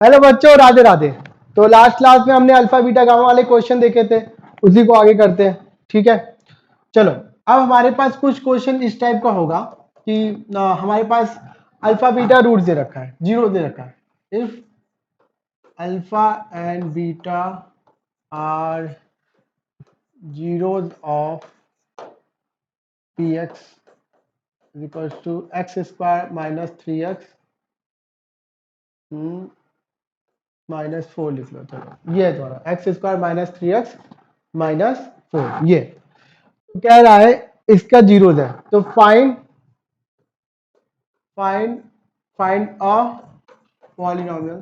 Hello बच्चों, राधे राधे। तो last class में हमने अल्फा बीटा गामा वाले क्वेश्चन देखे थे, उसी को आगे करते हैं। ठीक है, चलो। अब हमारे पास कुछ क्वेश्चन इस टाइप का होगा कि हमारे पास अल्फा बीटा रूट दे रखा है, जीरो दे रखा है। If alpha and beta are zeros of px is equals to x square minus 3x minus 4 लिख लो। चलो, ये है तुम्हारा x square minus 3x minus 4। ये तो कह रहा है इसका जीरोज है, तो find find find a polynomial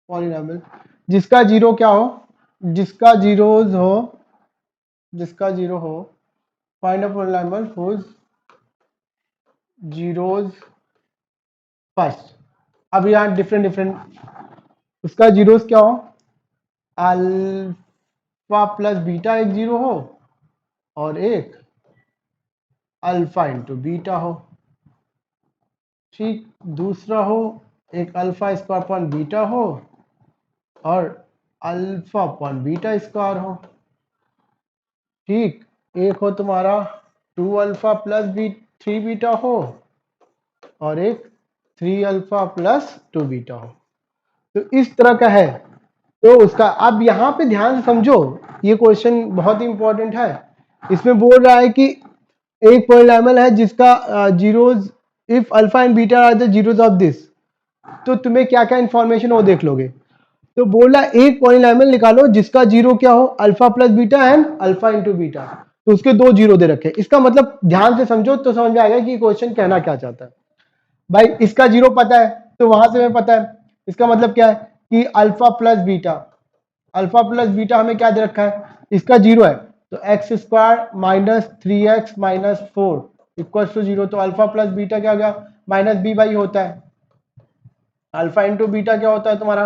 polynomial जिसका जीरो क्या हो, जिसका जीरोज हो, जिसका जीरो हो। Find a polynomial whose zeros first. अब यहाँ डिफरेंट डिफरेंट उसका जीरोस क्या हो, अल्फा प्लस बीटा एक जीरो हो और एक अल्फा इंटू बीटा हो। ठीक, दूसरा हो एक अल्फा स्क्वायर अपॉन बीटा हो और अल्फा अपॉन बीटा स्क्वायर हो। ठीक, एक हो तुम्हारा 2 अल्फा प्लस बी 3 बीटा हो और एक 3 अल्फा प्लस 2 बीटा हो। तो इस तरह का है। तो उसका अब यहाँ पे ध्यान से समझो, ये क्वेश्चन बहुत ही इंपॉर्टेंट है। इसमें बोल रहा है कि एक पॉलिनोमियल है जिसका zeros, if alpha and beta are the zeros of this, तो तुम्हें क्या क्या इंफॉर्मेशन वो देख लोगे। तो बोल रहा है एक पॉलिनोमियल निकालो जिसका जीरो क्या हो, alpha plus beta and alpha into beta. तो उसके दो जीरो दे रखे। इसका मतलब ध्यान से समझो तो समझ में आएगा कि क्वेश्चन कहना क्या चाहता है। भाई इसका जीरो पता है तो वहां से हमें पता है। इसका मतलब क्या है कि alpha plus beta, alpha plus beta हमें क्या दे रखा है, इसका जीरो है। तो x square minus 3x minus 4 equal to zero. तो अल्फा प्लस बीटा क्या हो गया, माइनस बी बाई होता है। अल्फा इंटू बीटा क्या होता है तुम्हारा,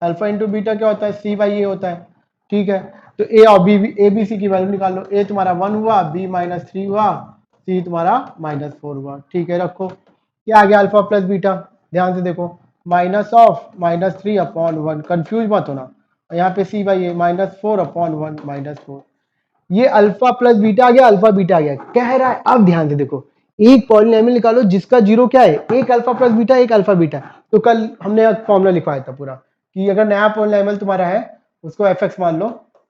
अल्फा इंटू बीटा क्या होता है, सी बाई ए होता है। ठीक है, तो ए और बी, ए बी सी की वैल्यू निकाल लो। ए तुम्हारा 1 हुआ, बी माइनस 3 हुआ, सी तुम्हारा माइनस 4 हुआ। ठीक है, रखो। क्या आ गया अल्फा प्लस बीटा, ध्यान से देखो, minus of minus 3 upon 1, confuse मत होना। यहाँ पे C by A minus 4 upon 1 minus 4। ये अल्फा प्लस बीटा आ गया, अल्फा बीटा आ गया। कह रहा है अब ध्यान से देखो, एक पॉलिनोमियल निकालो जिसका जीरो क्या है, एक अल्फा प्लस बीटा एक अल्फा बीटा। तो कल हमने एक फॉर्मूला लिखवाया था पूरा कि अगर नया पॉलिनोमियल तुम्हारा है उसको एफ एक्स मान लो,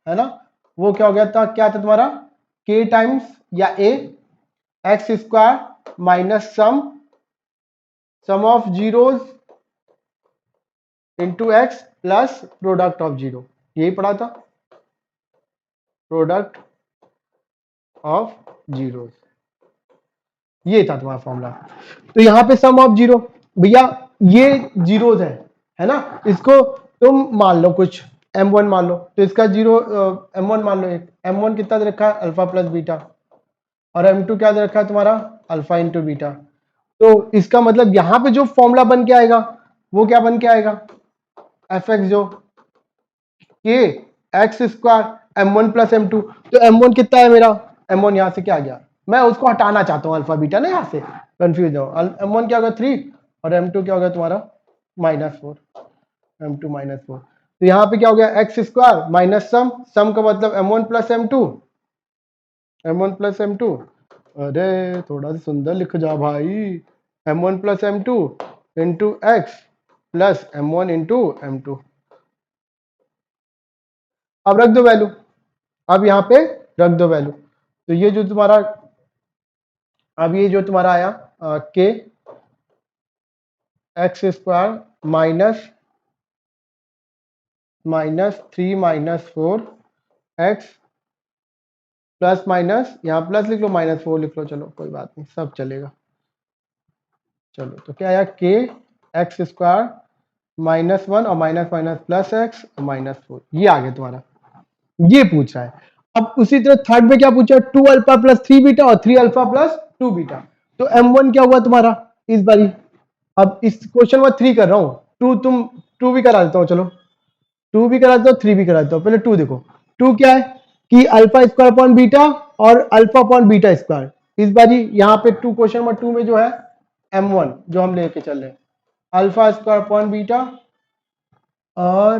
है ना। वो क्या हो गया था, क्या था तुम्हारा, के टाइम्स या a x square minus sum of zeros into x plus product of zero. यही पढ़ा था, प्रोडक्ट ऑफ जीरोज, ये था तुम्हारा फॉर्मूला। तो यहाँ पे सम ऑफ जीरो, भैया ये जीरोज है ना। इसको तुम मान लो कुछ m1 मान लो, तो इसका जीरो m1 मान लो। एक m1 कितना दे रखा है, अल्फा प्लस बीटा, और m2 क्या दे रखा है तुम्हारा, अल्फा इंटू बीटा। तो इसका मतलब यहाँ पे जो फॉर्मूला बन के आएगा वो क्या बन के आएगा, एफ एक्स जो के x square m1 plus m2। तो m1 कितना है मेरा, m1 यहाँ से क्या आ गया, मैं उसको हटाना चाहता हूँ अल्फा बीटा ना, यहाँ से कंफ्यूज हो। m1 क्या होगा 3 और m2 क्या होगा तुम्हारा -4, m2 -4। तो यहाँ पे क्या हो गया, एक्स स्क्वायर माइनस सम का मतलब m1 plus m2, m1 plus m2। अरे थोड़ा सा सुंदर लिख जा भाई, m1 plus m2 into x plus m1 into m2। अब रख दो वैल्यू, अब यहाँ पे रख दो वैल्यू। तो ये जो तुम्हारा, अब ये जो तुम्हारा आया के x square -3 -4 x plus minus, यहाँ प्लस लिख लो -4 लिख लो, चलो कोई बात नहीं, सब चलेगा। चलो, तो क्या आया, के एक्स स्क्वायर -1 और माइनस माइनस प्लस एक्स -4, ये आ गया तुम्हारा। ये पूछ रहा है। अब उसी तरह थर्ड में क्या पूछा, 2 अल्फा प्लस 3 बीटा और 3 अल्फा प्लस 2 बीटा। तो m1 क्या हुआ तुम्हारा इस बारी। अब इस क्वेश्चन में 3 कर रहा हूं, 2 भी करा देता हूं, चलो 2 भी करा देता हूं, 3 भी करा देता हूं। पहले 2 देखो, 2 क्या है कि अल्फा स्क्वायर अपॉन बीटा और अल्फा अपॉन बीटा स्क्वायर। इस बारी यहाँ पे 2 क्वेश्चन नंबर 2 में जो है m1 जो हम लेके चल रहे हैं, अल्फा स्क्वायर अपॉन बीटा और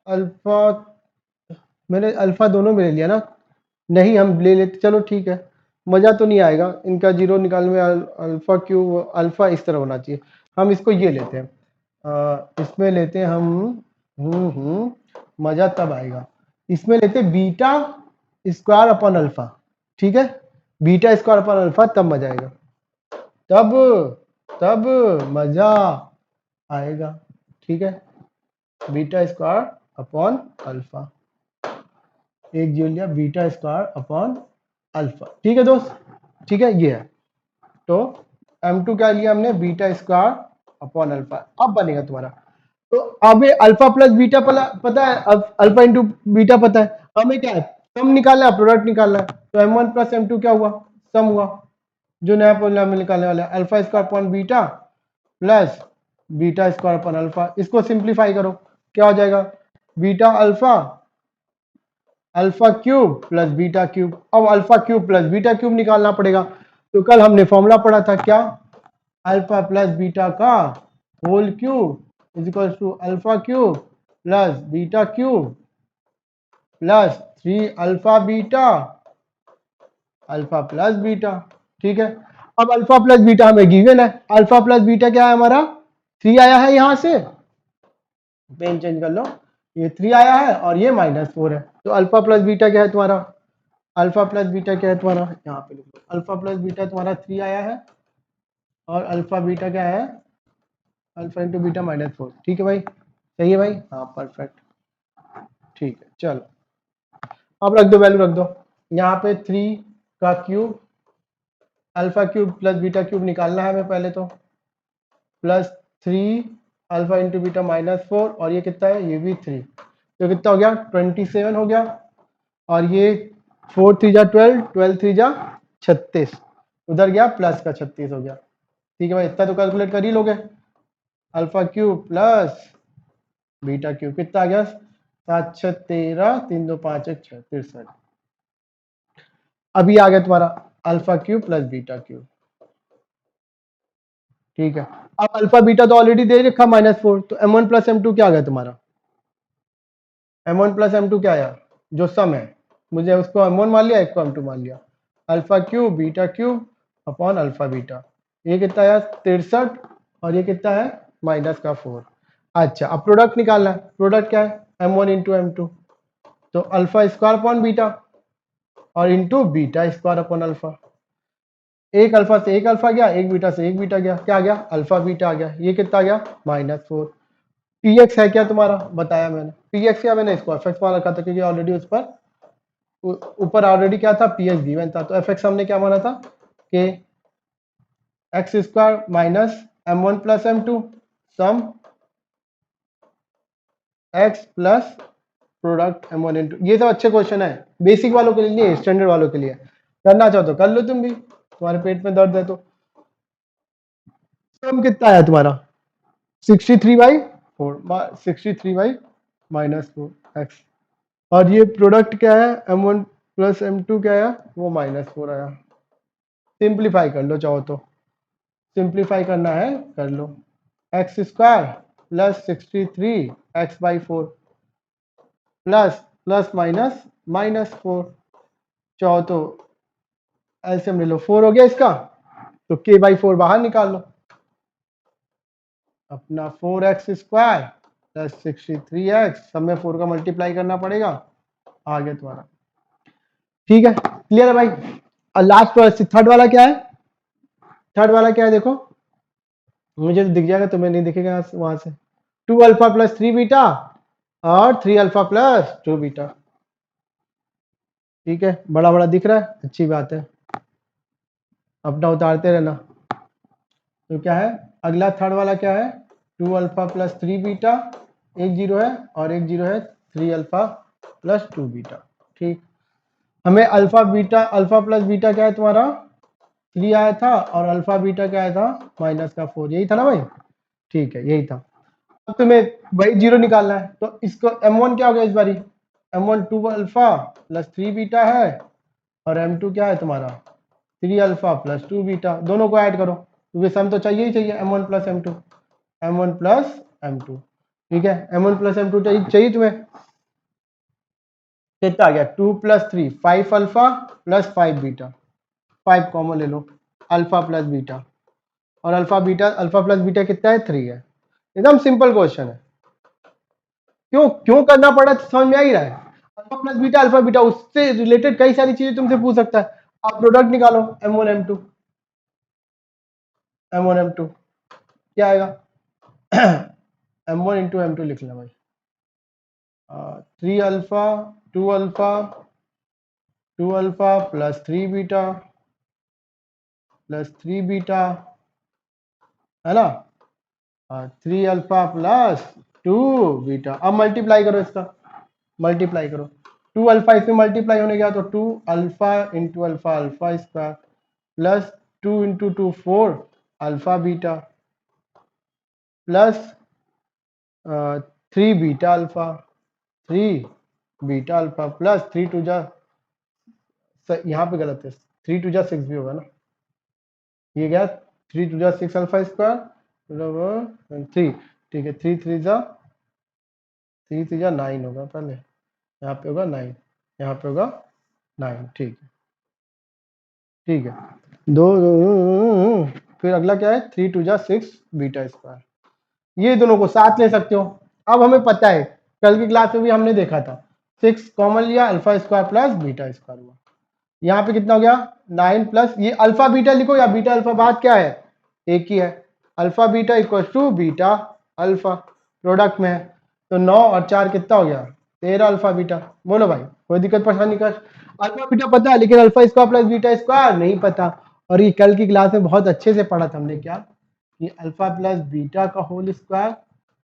अल्फा, मैंने अल्फा दोनों में ले लिया ना, नहीं हम ले लेते, चलो ठीक है, मज़ा तो नहीं आएगा इनका जीरो निकालने में। अल्फा क्यूब अल्फा इस तरह होना चाहिए, हम इसको ये लेते हैं, इसमें लेते हैं हम, मज़ा तब आएगा, इसमें लेते हैं बीटा स्क्वायर अपॉन अल्फा, ठीक है, बीटा स्क्वायर अपॉन अल्फा, तब मज़ा आएगा, तब तब मज़ा आएगा, ठीक है, बीटा स्क्वायर अपॉन अल्फा, एक जो लिया बीटा स्क्वायर अपॉन अल्फा, ठीक है दोस्त, ठीक है, ये है। तो m2 क्या लिया हमने, बीटा स्क्वायर अपॉन अल्फा, अब बनेगा तुम्हारा, तो हमें अल्फा प्लस बीटा पता है, अब अल्फा इंटू बीटा पता है, हमें क्या है, सम निकालना है, प्रोडक्ट निकालना है, तो m1 प्लस m2 क्या हुआ, सम हुआ, जो नया फॉर्मूला में निकालने वाला है, alpha square upon beta plus beta square upon alpha, इसको सिंप्लीफाई करो, क्या हो जाएगा, beta alpha alpha cube plus beta cube, अब alpha cube plus beta cube निकालना पड़ेगा, तो कल हमने फॉर्मूला पढ़ा था क्या, अल्फा प्लस बीटा का whole cube is equal to alpha cube plus beta cube plus 3 alpha beta alpha plus beta, ठीक है। अब अल्फा प्लस बीटा हमें गिवन है, अल्फा प्लस बीटा क्या है हमारा, 3 आया है, यहां से पेन चेंज कर लो, ये 3 आया है और ये -4 है, तो अल्फा प्लस बीटा क्या है तुम्हारा, अल्फा प्लस बीटा क्या है तुम्हारा, यहाँ पे लिख लो, अल्फा प्लस बीटा तुम्हारा 3 आया है और अल्फा बीटा क्या है, अल्फा इंटू बीटा -4, ठीक है भाई, सही है भाई, हाँ परफेक्ट, ठीक है, चलो अब रख दो, वैल्यू रख दो, यहाँ पे 3 का cube, alpha cube plus beta cube निकालना है हमें पहले, तो प्लस 3 अल्फा इंटू बीटा -4, और ये कितना है, ये भी 3, तो कितना हो गया, 27 हो गया, और ये 4 3 जा 12, 12 3 जा 36, उधर गया प्लस का 36 हो गया, ठीक है भाई, इतना तो कैलकुलेट कर ही लोगे, alpha cube plus beta cube कितना आ गया, 7 6 13, 3 2 5 1 6 63, अभी आ गया तुम्हारा alpha cube plus beta cube, ठीक है, अब अल्फा बीटा तो ऑलरेडी दे रखा -4, तो m1 प्लस m2 क्या आ गया तुम्हारा, m1 प्लस m2 क्या आया, जो सम है, मुझे उसको m1 मान लिया, एक को m2 मान लिया, alpha cube beta cube upon alpha beta, ये कितना आया 63, और ये कितना है -4, अच्छा अब प्रोडक्ट निकालना है, प्रोडक्ट क्या है, m1 इंटू m2, तो अल्फा स्क्वायर अपॉन बीटा और into beta square upon alpha, एक अल्फा से एक अल्फा गया, एक बीटा से एक बीटा गया, क्या आ गया, अल्फा बीटा आ गया, ये कितना आ गया -4, px है क्या तुम्हारा, बताया मैंने, px क्या, मैंने इसको fx मान रखा था क्योंकि ऑलरेडी उस पर ऊपर ऑलरेडी क्या था, px गिवन था, तो fx हमने क्या माना था कि x square minus m1 plus m2 सम x plus product m1 into, ये सब अच्छे क्वेश्चन है, बेसिक वालों के लिए, स्टैंडर्ड वालों के लिए, करना चाहो तो कर लो तुम भी, तुम्हारे पेट में दर्द है तो, सम कितना आया तुम्हारा 63/4, 63/-4 एक्स, और ये प्रोडक्ट क्या है, m1 प्लस m2 क्या आया, वो -4 आया, सिंप्लीफाई कर लो चाहो तो, सिंप्लीफाई करना है कर लो, x square plus 63x/4 plus plus minus -4, चाहो तो एलसीएम ले लो, 4 हो गया इसका, तो k/4 बाहर निकाल लो, अपना 4x स्क्वायर प्लस 63x, सब में 4 का मल्टीप्लाई करना पड़ेगा, आ गया तुम्हारा, ठीक है, क्लियर है भाई। और लास्ट वाला थर्ड वाला क्या है, थर्ड वाला क्या है देखो, मुझे तो दिख जाएगा, तुम्हें नहीं दिखेगा वहां से, 2 अल्फा प्लस 3 बीटा और 3 अल्फा प्लस 2 बीटा, ठीक है, बड़ा बड़ा दिख रहा है, अच्छी बात है, अपना उतारते रहना, तो क्या है अगला थर्ड वाला क्या है, 2 अल्फा प्लस 3 बीटा, एक जीरो है और एक जीरो है, 3 अल्फा प्लस 2 बीटा, ठीक, हमें alpha beta alpha plus beta क्या है तुम्हारा 3 आया था, और अल्फा बीटा क्या आया था -4, यही था ना भाई, ठीक है यही था, अब तुम्हें वही जीरो निकालना है, तो इसको m1 क्या हो गया इस बारी, m1 2 अल्फा प्लस 3 बीटा है, और m2 क्या है तुम्हारा 3 अल्फा प्लस 2 बीटा, दोनों को ऐड करो, क्योंकि सम तो चाहिए ही चाहिए, m1 plus m2, m1 plus m2, ठीक है, m1 प्लस m2 चाहिए तुम्हें। कितना आ गया 2 plus 3 5 alpha plus 5 beta, 5 common ले लो, अल्फा प्लस बीटा, और अल्फा प्लस बीटा कितना है 3 है। एकदम सिंपल क्वेश्चन है। क्यों क्यों करना पड़ा समझ में आ ही रहा है। अल्फा बीटा उससे रिलेटेड कई सारी चीजें तुमसे पूछ सकता है। आप प्रोडक्ट निकालो m1 m2, m1 m2 क्या आएगा m1 इंटू m2 लिख लेना भाई, 3 alpha 2 alpha 2 alpha plus 3 beta plus 3 beta, है ना, 3 अल्फा प्लस 2 बीटा। अब मल्टीप्लाई करो इसका, मल्टीप्लाई करो, 2 अल्फा इसमें मल्टीप्लाई होने गया तो 2 alpha into alpha alpha square plus 2 into 2 4 alpha beta plus 3 beta alpha 3 beta alpha plus 3 टू जा, यहाँ पे गलत है, 3 टू जा 6 भी होगा ना, ये गया 3 टू जा 6 अल्फा स्क्वायर 3, ठीक है, 3 3 जा 9 होगा, पहले यहाँ पे होगा 9, यहाँ पे होगा 9, ठीक है, ठीक है, फिर अगला क्या है 3 टू जा 6 बीटा स्क्वायर, ये दोनों को साथ ले सकते हो। अब हमें पता है कल की क्लास में भी हमने देखा था 6 कॉमन लिया, alpha square plus beta square हुआ, यहाँ पे कितना हो गया 9 प्लस ये अल्फा बीटा लिखो या बीटा अल्फा, बात क्या है एक ही है, alpha beta equal to beta alpha, product में है तो 9 और 4 कितना हो गया 13 अल्फा बीटा। बोलो भाई कोई दिक्कत परेशानी कर, अल्फा बीटा पता है लेकिन alpha square plus beta square नहीं पता। और ये कल की क्लास में बहुत अच्छे से पढ़ा था हमने, क्या कि अल्फा प्लस बीटा का whole square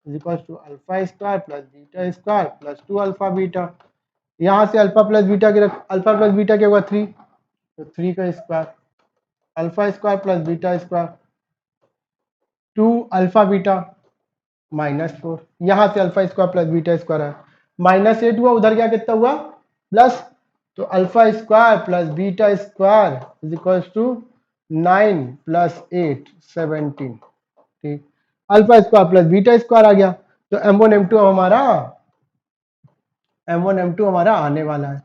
is equal to alpha square plus beta square plus 2 alpha beta, यहाँ से अल्फा प्लस बीटा के अल्फा प्लस बीटा क्या होगा 3, तो 3 का square alpha square plus beta square 2 alpha beta -4, यहाँ से alpha square plus beta square है -8 हुआ, उधर क्या कितना हुआ प्लस, तो alpha square plus beta square is equal to 9 plus 8 17, ठीक, alpha square plus beta square आ गया, तो m1 m2 हमारा m1 m2 हमारा आने वाला है,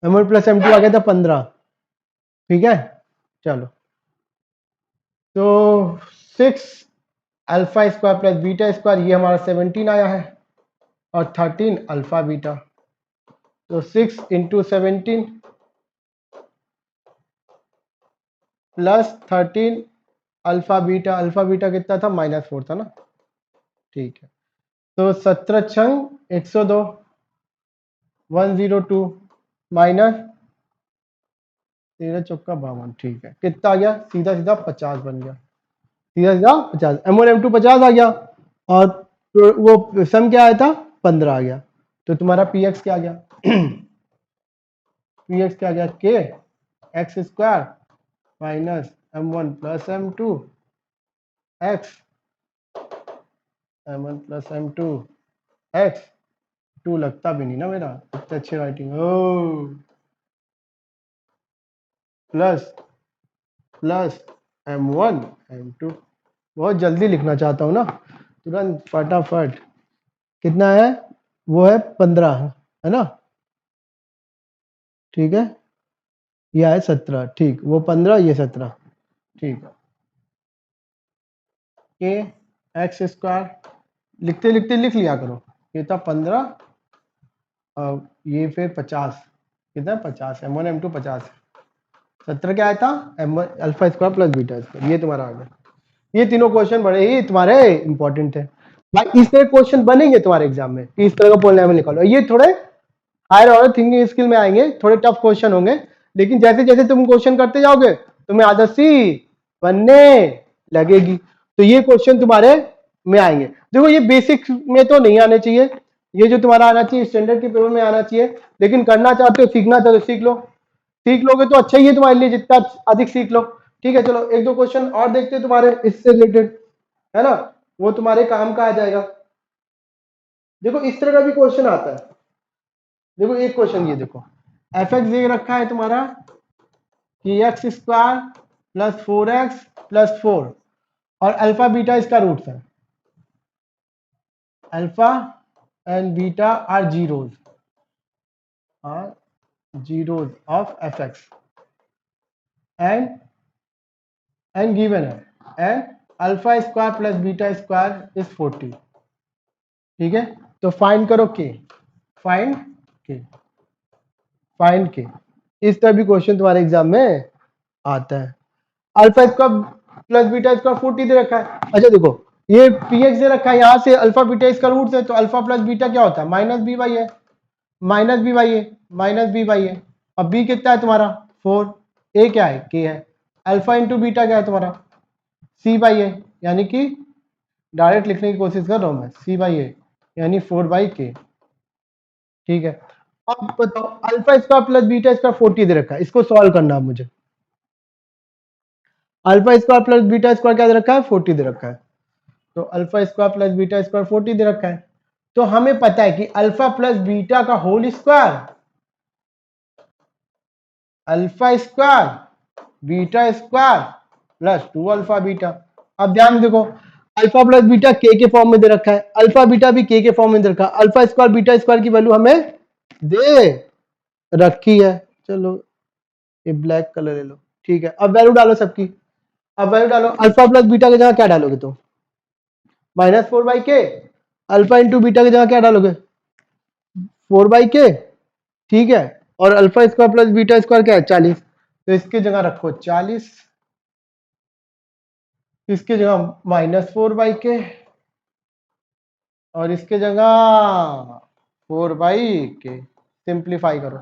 m1 प्लस m2 आ गया था 15, ठीक है, चलो तो 6 alpha square plus beta square ये हमारा 17 आया है और 13 अल्फा बीटा, तो 6 इंटू 17 प्लस 13 अल्फा बीटा कितना था -4 था ना, ठीक है, तो 17 छंग 102 102 माइनस 13 चौका 52, ठीक है, कितना आ गया सीधा सीधा 50 बन गया, सीधा सीधा 50, m1 m2 50 आ गया और वो सम क्या आया था 15 आ गया, तो तुम्हारा px क्या आ गया px क्या आ गया k x square minus m1 plus m2 x m1 plus m2 x 2 लगता भी नहीं ना मेरा, इतनी अच्छी राइटिंग ओ, प्लस प्लस m1 m2, बहुत जल्दी लिखना चाहता हूँ ना तुरंत फटाफट, कितना है वो है 15 है ना, ठीक है, यह है 17, ठीक, वो 15 ये 17, ठीक है, के एक्स स्क्वायर लिखते लिखते लिख लिया करो, ये था 15 और ये फिर 50, कितना 50 m1 m2 50, 17 क्या आया था m1 alpha square plus beta square, ये तुम्हारा आ गया। ये तीनों क्वेश्चन बड़े ही तुम्हारे इंपॉर्टेंट है भाई, इस तरह क्वेश्चन बनेंगे तुम्हारे एग्जाम में कि इस तरह का पॉलिनोमियल निकालो, ये थोड़े हायर ऑर्डर थिंकिंग स्किल में आएंगे, थोड़े टफ क्वेश्चन होंगे, लेकिन जैसे जैसे तुम क्वेश्चन करते जाओगे तुम्हें आदत सी बनने लगेगी, तो ये क्वेश्चन तुम्हारे में आएंगे। देखो ये बेसिक में तो नहीं आने चाहिए, ये जो तुम्हारा आना चाहिए स्टैंडर्ड के पेपर में आना चाहिए, लेकिन करना चाहते हो सीखना चाहते हो सीख लो, सीख लोगे तो अच्छा ही है तुम्हारे लिए, जितना अधिक सीख लो, ठीक है। चलो एक दो क्वेश्चन और देखते हैं तुम्हारे इससे रिलेटेड, है ना, वो तुम्हारे काम का आ जाएगा। देखो इस तरह का भी क्वेश्चन आता है, देखो एक क्वेश्चन ये देखो, एफ एक्स दे रखा है तुम्हारा कि x square plus 4x plus 4 और अल्फा बीटा इसका रूट्स है। Alpha and beta are zeros of f x and given है and alpha square plus beta square is 40। ठीक है, तो फाइंड करो के, फाइंड के, फाइंड के। इस तरह भी क्वेश्चन तुम्हारे एग्जाम में आता है। Alpha square plus beta square 40 दे रखा है। अच्छा देखो, ये px दे रखा है, यहां से अल्फा बीटा इसका रूट है, तो अल्फा प्लस बीटा क्या होता है? Minus b by A, minus b by A, minus b by a. अब बी कितना है तुम्हारा? 4, ए क्या है? के है। अल्फा इंटू बीटा क्या है तुम्हारा? सी बाई ए, यानी कि डायरेक्ट लिखने की कोशिश कर रहा हूं मैं, सी बाई ए यानी 4 बाई के। ठीक है, अब बताओ alpha square plus beta square 40 दे रखा है, इसको सॉल्व करना है मुझे। Alpha square plus beta square क्या दे रखा है? 40 दे रखा है। तो alpha square plus beta square 40 दे रखा है। तो हमें पता है कि अल्फा प्लस बीटा का whole square alpha square beta square plus 2 alpha beta. अब ध्यान देखो, अल्फा प्लस बीटा के फॉर्म में दे रखा है, अल्फा बीटा भी के फॉर्म में दे रखा है, अल्फा स्क्वायर बीटा स्क्वायर की वैल्यू हमें दे रखी है। चलो ये ब्लैक कलर ले लो। ठीक है, अब वैल्यू डालो सबकी। अब वैल्यू डालो, अल्फा प्लस बीटा की जगह क्या डालोगे? तो -4 बाई के। अल्फा इंटू बीटा की जगह क्या डालोगे? 4 बाई के। ठीक है, और alpha square plus beta square क्या है? 40। तो इसकी जगह रखो 40, इसकी जगह -4 बाई के, और इसके जगह 4 बाई के। सिंप्लीफाई करो,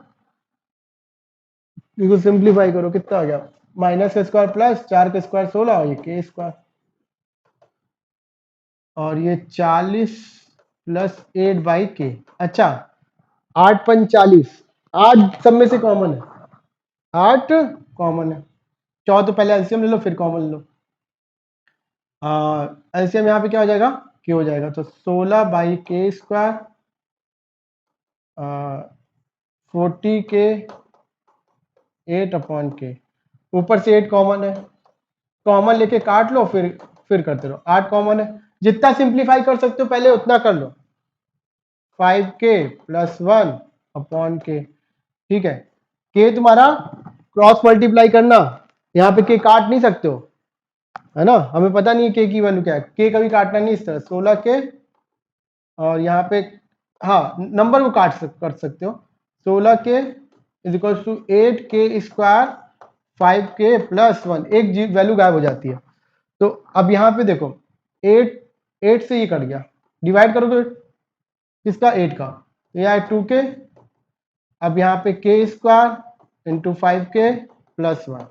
देखो सिंप्लीफाई करो कितना आ गया? माइनस का स्क्वायर प्लस 4 का स्क्वायर 16 और ये के स्क्वायर, और ये 40 प्लस 8 बाई के। अच्छा 8 पंच 40, 8 सब में से कॉमन है, 8 कॉमन है। चाहो तो पहले एलसीएम ले लो फिर कॉमन लो। एलसीएम यहाँ पे क्या हो जाएगा? के हो जाएगा। तो 16 बाई के स्क्वायर 40 के 8 अपॉन के, ऊपर से 8 कॉमन है, कॉमन लेके काट लो फिर करते रहो। 8 कॉमन है, जितना सिंप्लीफाई कर सकते हो पहले उतना कर लो। 5k प्लस 1 अपॉन के। ठीक है, के तुम्हारा क्रॉस मल्टीप्लाई करना, यहाँ पे के काट नहीं सकते हो, है ना? हमें पता नहीं है के की वैल्यू क्या है, के कभी काटना नहीं इस तरह। 16 के और यहाँ पे हाँ नंबर को कर सकते हो। 16 के इज इक्वल टू 8 के स्क्वायर 5k प्लस 1, एक वैल्यू गायब हो जाती है। तो अब यहाँ पे देखो 8 से ये कट गया, डिवाइड करोगे किसका? 8 का, ये आए 2k। अब यहाँ पे के स्क्वायर इंटू 5k प्लस 1।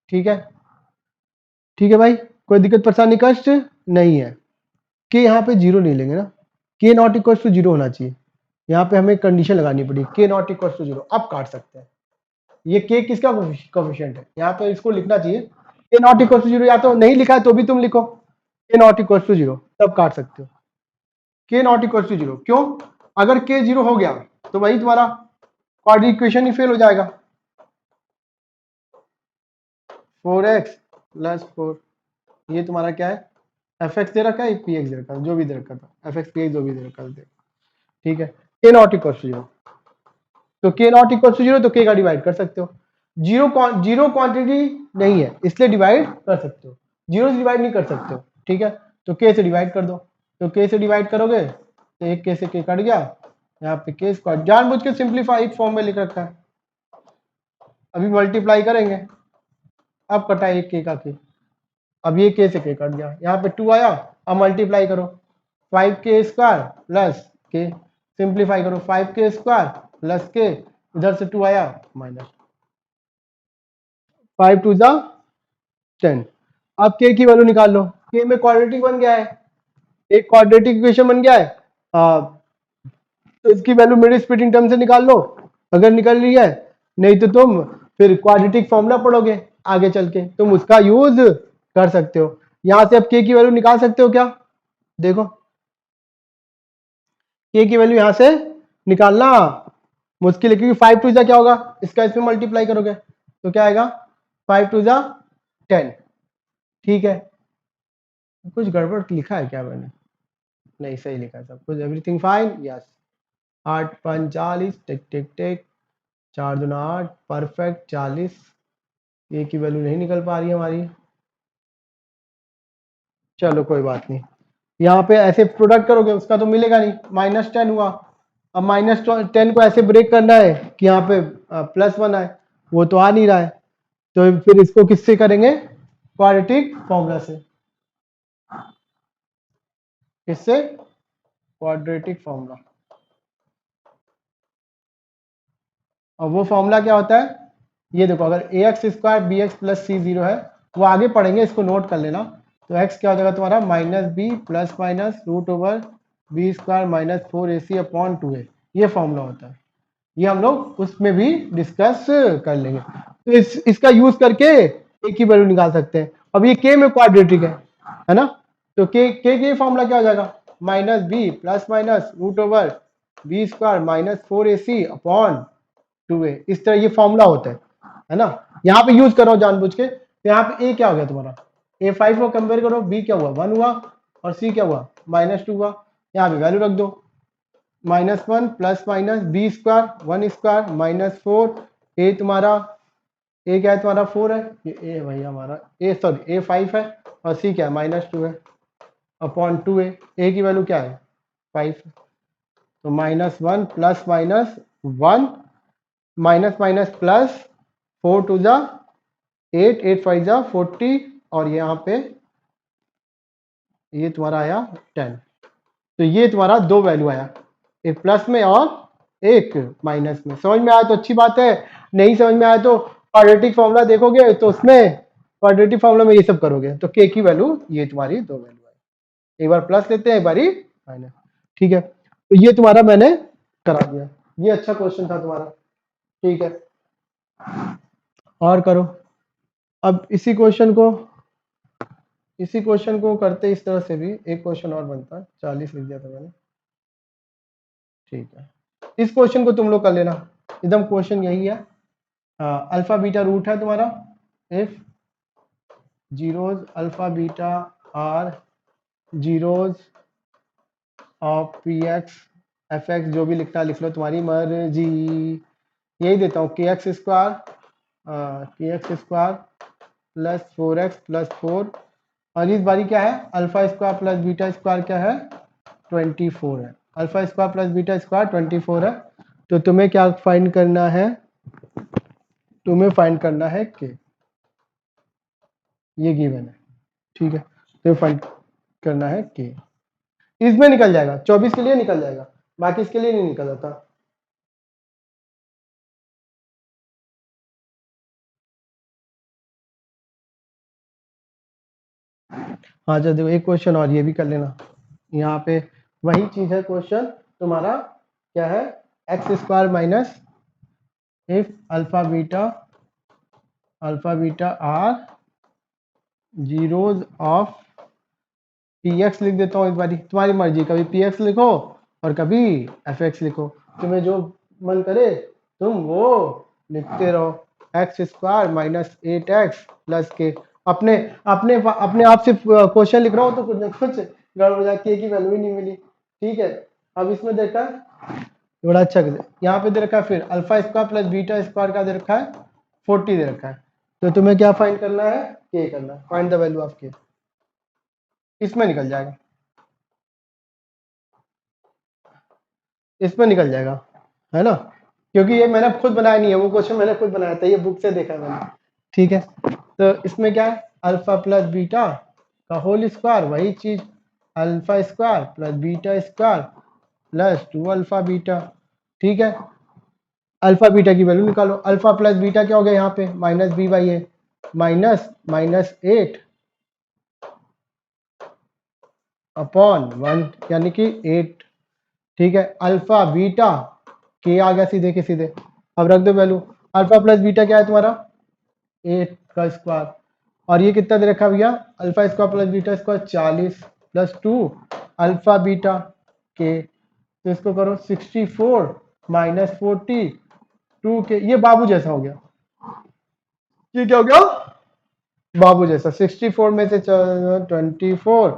ठीक है, ठीक है भाई, कोई दिक्कत परेशानी कष्ट नहीं है। के यहाँ पे जीरो नहीं लेंगे ना, के नॉट इक्वल टू जीरो होना चाहिए। यहाँ पे हमें कंडीशन लगानी पड़ी, के नॉट इक्वल टू जीरो। अब काट सकते हैं। ये के किसका कोफिशिएंट है? यहाँ पे इसको लिखना चाहिए के नॉट इक्वल टू जीरो, या तो नहीं लिखा है तो भी तुम लिखो के नॉट इक्वल टू जीरो, तब काट सकते हो। के नॉट इक्वल टू जीरो क्यों? अगर के जीरो हो गया तो वही तुम्हारा क्वाड्रेटिक इक्वेशन ही फेल हो जाएगा। 4x प्लस 4, ये तुम्हारा क्या है? एफ एक्स दे रखा है, पी एक्स दे रखा है, जो भी दे रखा था, एफ एक्स पी एक्स जो भी दे रखा था। ठीक है, के नॉट इक्वल टू जीरो, तो के नॉट इक्वल टू जीरो, तो के का डिवाइड कर सकते हो। जीरो क्वांटिटी नहीं है इसलिए डिवाइड कर सकते हो, जीरो से डिवाइड नहीं कर सकते हो। ठीक है, तो के से डिवाइड कर दो, तो के से डिवाइड करोगे तो एक के से के कट गया, यहाँ पे के स्क्वायर जानबूझ के सिंप्लीफाइड फॉर्म में लिख रखा है। अभी मल्टीप्लाई करेंगे, अब कटा एक के का के, अब ये के से के कट गया, यहाँ पे 2 आया। अब मल्टीप्लाई करो 5k स्क्वायर प्लस के, सिंप्लीफाई करो 5k स्क्वायर प्लस के, इधर से 2 आया माइनस 5 2 जा 10। अब के की वैल्यू निकाल लो, के में क्वाड्रेटिक बन गया है, एक क्वाड्रेटिक इक्वेशन बन गया है। तो इसकी वैल्यू मेरे स्प्लिटिंग टर्म से निकाल लो अगर निकल रही है, नहीं तो तुम फिर क्वाड्रेटिक फॉर्मूला पढ़ोगे आगे चल के, तुम उसका यूज कर सकते हो। यहां से अब के की वैल्यू निकाल सकते हो क्या? देखो के की वैल्यू यहां से निकालना मुश्किल है, क्योंकि 5 2 जा क्या होगा, इसका इसमें मल्टीप्लाई करोगे तो क्या आएगा? 5 2 जा 10। ठीक है, कुछ गड़बड़ लिखा है क्या मैंने? नहीं, सही लिखा है सब कुछ, एवरीथिंग फाइन, यस। 8 5 40, टिक टिक टिक, 4 दूना 8, परफेक्ट 40। ए की वैल्यू नहीं निकल पा रही है हमारी, चलो कोई बात नहीं। यहाँ पे ऐसे प्रोडक्ट करोगे उसका तो मिलेगा नहीं, -10 हुआ। अब -10 को ऐसे ब्रेक करना है कि यहाँ पे +1 आए, वो तो आ नहीं रहा है, तो फिर इसको किससे करेंगे? क्वाड्रेटिक फॉर्मूला से। किससे? Quadratic formula. और वो फॉर्मूला क्या होता है? ये देखो, अगर ax² bx + c0 है, वो आगे पढ़ेंगे, इसको नोट कर लेना। तो x क्या हो जाएगा तुम्हारा? -b + √b² - 4ac/2a, ये फॉर्मूला होता है। ये हम लोग उसमें भी डिस्कस कर लेंगे। तो इसका यूज करके a की वैल्यू निकाल सकते हैं। अब ये k में क्वाड्रेटिक है ना, तो k के फॉर्मूला क्या हो जाएगा? -b + √b² - 4ac/2a। इस तरह ये फॉर्मूला होता है ना। यहाँ पे यूज करो जानबूझ के। तो यहाँ पे a क्या हो गया तुम्हारा? a5 को कंपेयर करो, b क्या हुआ? 1 हुआ, और c क्या हुआ? -2 हुआ। यहाँ पे वैल्यू रख दो, -1 + b²(1²) - 4, a तुम्हारा, a क्या है तुम्हारा? 4 है, ये a है भैया हमारा, a सॉरी a5 है, और c क्या है? -2 है अपॉन 2a। a की वैल्यू क्या है? 5। तो -1 + -1, माइनस माइनस प्लस, 4 2 जा 8, 8 5 जा 40, और यहाँ पे ये तुम्हारा आया 10। तो ये तुम्हारा दो वैल्यू आया, एक प्लस में और एक माइनस में। समझ में आया तो अच्छी बात है, नहीं समझ में आया तो क्वाड्रेटिक फॉर्मूला देखोगे तो उसमें क्वाड्रेटिक फॉर्मूला में ये सब करोगे, तो के की वैल्यू ये तुम्हारी दो वैल्यू आई, एक बार प्लस लेते हैं, एक बार ही माइनस। ठीक है, तो ये तुम्हारा मैंने करा दिया, ये अच्छा क्वेश्चन था तुम्हारा। ठीक है, और करो। अब इसी क्वेश्चन को करते इस तरह से भी एक क्वेश्चन और बनता है। 40 लिख दिया था मैंने। ठीक है, इस क्वेश्चन को तुम लोग कर लेना, एकदम क्वेश्चन यही है। अल्फा बीटा रूट है तुम्हारा, if zeros alpha beta are zeros of p x f x, जो भी लिखना लिख लो, तुम्हारी मर्जी। यही देता हूँ, के एक्स स्क्वायर +4x + 4, और इस बारी क्या है? α² + β² क्या है? 24 है। α² + β² 24 है। तो तुम्हें क्या फाइंड करना है? तुम्हें फाइंड करना है के, ये गिवन है। ठीक है, तो फाइंड करना है के। इसमें निकल जाएगा, 24 के लिए निकल जाएगा, बाकी इसके लिए नहीं निकल जाता। हाँ, चलो देखो, एक क्वेश्चन और ये भी कर लेना। यहाँ पे वही चीज है, क्वेश्चन तुम्हारा क्या है? x² minus, if alpha beta are zeros of p x, लिख देता हूँ इस बारी, तुम्हारी मर्जी, कभी पी एक्स लिखो और कभी एफ एक्स लिखो, तुम्हें जो मन करे तुम वो लिखते रहो। x² - 8x + के, अपने अपने अपने आप से क्वेश्चन लिख रहा हो तो कुछ ना कुछ गड़बड़ जाती है कि वैल्यू ही नहीं मिली। ठीक है, अब इसमें देखा बड़ा अच्छा यहाँ पे दे रखा है, फिर α² + β² का दे रखा है 40 दे रखा है। तो तुम्हें क्या फाइंड करना है? के करना है, फाइंड द वैल्यू ऑफ के। इसमें निकल जाएगा, इसमें निकल जाएगा, है ना, क्योंकि ये मैंने खुद बनाया नहीं है, वो क्वेश्चन मैंने खुद बनाया था, ये बुक से देखा है मैंने। ठीक है, तो इसमें क्या है? α + बीटा का होल स्क्वायर, वही चीज α² + β² + 2α बीटा। ठीक है, अल्फा बीटा की वैल्यू निकालो। अल्फा प्लस बीटा क्या हो गया यहाँ पे? -b/a, -8 अपॉन 1, यानी कि 8। ठीक है, अल्फा बीटा के आ गया सीधे के सीधे, अब रख दो वैल्यू। अल्फा प्लस बीटा क्या है तुम्हारा? 8 का स्क्वायर, और ये कितना दे रखा भैया? α² + β² 40 + 2 अल्फा बीटा के, तो इसको करो 64 - 42 के, ये बाबू जैसा हो गया। ये क्या हो गया? बाबू जैसा 64 में से 24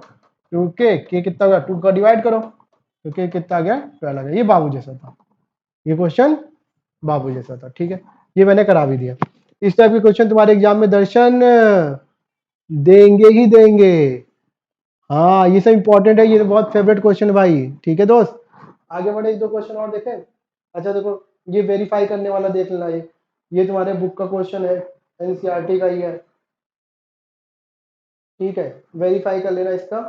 टू के कितना होगा, 2 का डिवाइड करो तो के कितना आ गया, 12 आ गया। ये बाबू जैसा था, ये क्वेश्चन बाबू जैसा था। ठीक है, ये मैंने करा भी दिया। इस टाइप के क्वेश्चन तुम्हारे एग्जाम में दर्शन देंगे ही देंगे। हाँ ये सब इंपॉर्टेंट है, ये तो बहुत फेवरेट क्वेश्चन है भाई। ठीक है दोस्त, आगे बढ़े, एक दो क्वेश्चन और देखें। अच्छा देखो, ये वेरीफाई करने वाला देख लेना, ये तुम्हारे बुक का क्वेश्चन है, एनसीईआरटी का ही है। ठीक है, वेरीफाई कर लेना इसका।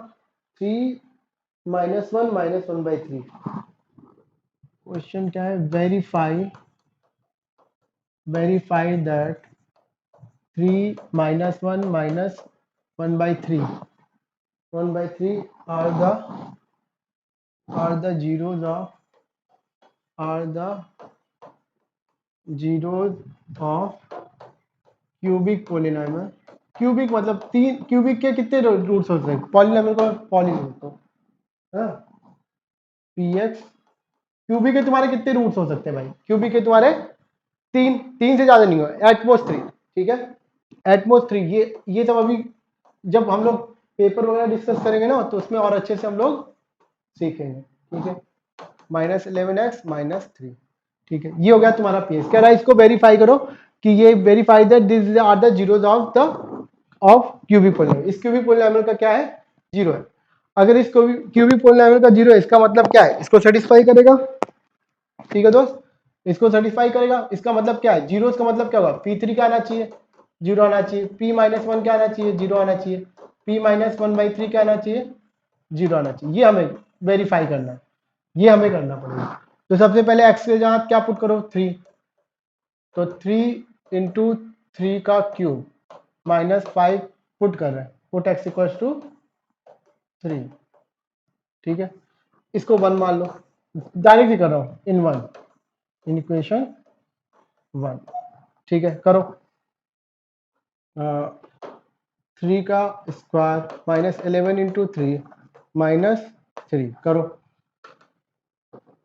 3 -1 -1/3 क्वेश्चन क्या है, verify that 3 -1 -1/3 are the zeros of cubic polynomial. Cubic मतलब तीन, क्यूबिक के कितने रूट्स हो सकते हैं, पॉलिनोमियल को पॉलिनोमियल को, हाँ पी एक्स क्यूबिक के तुम्हारे कितने रूट्स हो सकते हैं भाई, क्यूबिक के तुम्हारे तीन, तीन से ज्यादा नहीं हो, एटमोस्ट 3। ठीक है, एटमोस्ट 3, ये सब अभी जब हम लोग पेपर वगैरह डिस्कस करेंगे ना तो उसमें और अच्छे से हम लोग सीखेंगे। ठीक है, -11x -3। ठीक है, ये हो गया तुम्हारा पीएस। कह रहा है इसको वेरीफाई करो कि ये verify that this are the zeros of cubic polynomial. इस क्यूबिक पोलिनोमियल का क्या है, जीरो है। अगर इस क्यूबिक पोलिनोमियल का जीरो है, इसका मतलब क्या है, इसको सेटिस्फाई करेगा। ठीक है दोस्त, इसको सेटिस्फाई करेगा, इसका मतलब क्या है, जीरो का मतलब क्या होगा, P3 क्या आना चाहिए, जीरो आना चाहिए। P-1 क्या आना चाहिए, जीरो आना चाहिए। P-1/3 क्या आना चाहिए, जीरो आना चाहिए। ये हमें वेरीफाई करना है, ये हमें करना पड़ेगा। तो सबसे पहले एक्स के जहां क्या पुट करो, 3, तो 3 × 3 का क्यूब -5 पुट कर रहे हैं, पुट एक्स इक्वल्स टू 3। ठीक है, इसको 1 मान लो, डायरेक्ट ही कर रहा हूं, इन 1, इन इक्वेशन 1। ठीक है, करो 3 का स्क्वायर -11 × 3 -3 करो।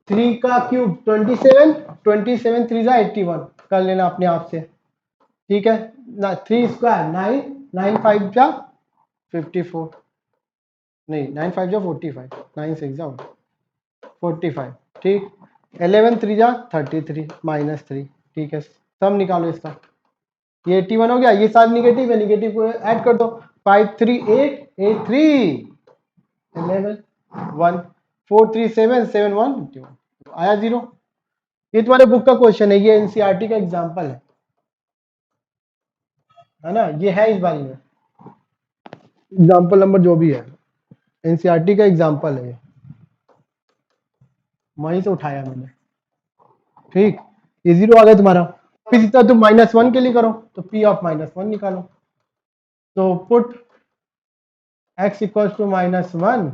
3 का क्यूब 27, 27 3 जा 81 कर लेना अपने आप से। ठीक है ना, 3 स्क्वायर 9, 9 5 जा 54, नहीं 9 5 जा 45, 9 6 जा 45। ठीक, 11 3 जा 33 -3। ठीक है, सम निकालो इसका, ये 81 हो गया, ये सारे निगेटिव है, निगेटिव को ऐड कर दो। 5 3 8 8 3 11 1 4 3 7 7 1 51 आया जीरो। ये तुम्हारे बुक का क्वेश्चन है, ये एनसीईआरटी का एग्जांपल है ना, ये है इस बारे में एग्जांपल नंबर जो भी है, एनसीईआरटी का एग्जांपल है, वहीं से उठाया मैंने। ठीक, ये जीरो आ गया तुम्हारा। फिर जितना तुम -1 के लिए करो तो P ऑफ -1 निकालो, तो put x equals to -1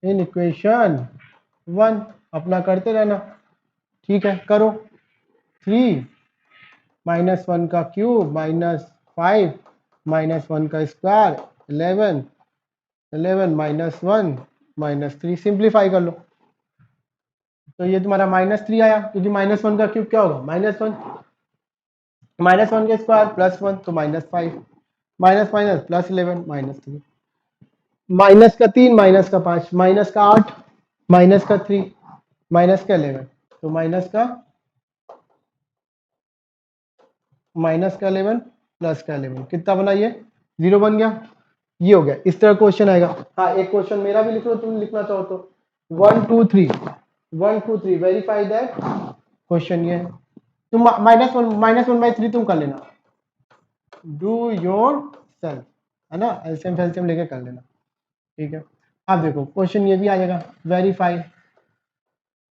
in equation 1, अपना करते रहना। ठीक है, करो 3 -1 का क्यूब -5 -1 का स्क्वायर 11 11 -1 -3, सिंप्लीफाई कर लो तो ये तुम्हारा -3 आया, क्योंकि -1 का क्यूब क्या होगा, -1 -1 का स्क्वायर +1 तो -5 माइनस माइनस +11 -3, माइनस का 3 माइनस का 5 माइनस का 8 माइनस का 3 माइनस का 11, तो माइनस का 11 प्लस का 11 कितना बना, ये 0 बन गया। ये हो गया, इस तरह क्वेश्चन आएगा। हाँ एक क्वेश्चन मेरा भी लिख लो, तुम लिखना चाहो तो 1 2 3 1 2 3 वेरीफाई दैट, क्वेश्चन ये है। तुम -1/3 तुम कर लेना, डू योर सेल्फ, है ना, एलसीएम फैल्सियम लेके कर लेना। ठीक है, अब देखो क्वेश्चन ये भी आ जाएगा,